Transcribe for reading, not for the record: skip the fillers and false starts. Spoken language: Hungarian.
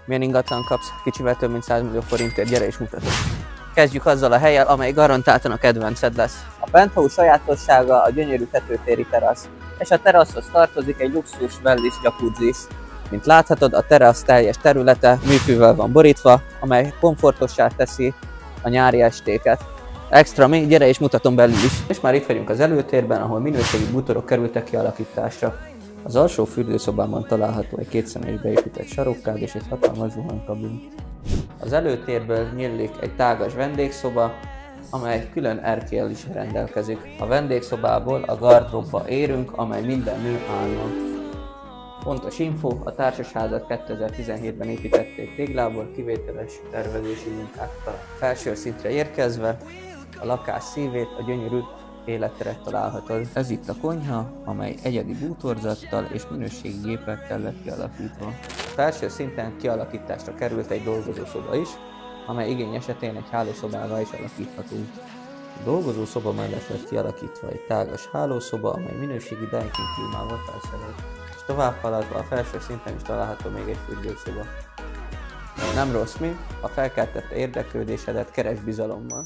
Milyen ingatlan kapsz kicsivel több mint 100 millió forintért, gyere és mutatom. Kezdjük azzal a hellyel, amely garantáltan a kedvenced lesz. A penthouse sajátossága a gyönyörű tetőtéri terasz, és a teraszhoz tartozik egy luxus wellness jacuzzi is. Mint láthatod, a terasz teljes területe műfűvel van borítva, amely komfortossá teszi a nyári estéket. Extra még, gyere és mutatom belül is. És már itt vagyunk az előtérben, ahol minőségi bútorok kerültek kialakításra. Az alsó fürdőszobában található egy kétszemélyes beépített sarokkád és egy hatalmas zuhanykabin. Az előtérből nyílik egy tágas vendégszoba, amely külön erkéllyel is rendelkezik. A vendégszobából a gardróbba érünk, amely minden nő álma. Fontos info, a társasházat 2017-ben építették téglából, kivételes tervezési munkákkal. Felső szintre érkezve a lakás szívét, a gyönyörű életteret találhatod. Ez itt a konyha, amely egyedi bútorzattal és minőségi gépekkel lett kialakítva. A felső szinten kialakításra került egy dolgozószoba is, amely igény esetén egy hálószobává is alakíthatunk. A dolgozószoba mellett lett kialakítva egy tágas hálószoba, amely minőségi Daikin klímával felszerelt. És tovább haladva a felső szinten is található még egy fürdőszoba. Nem rossz mi, ha felkeltette érdeklődésedet, keresd bizalommal!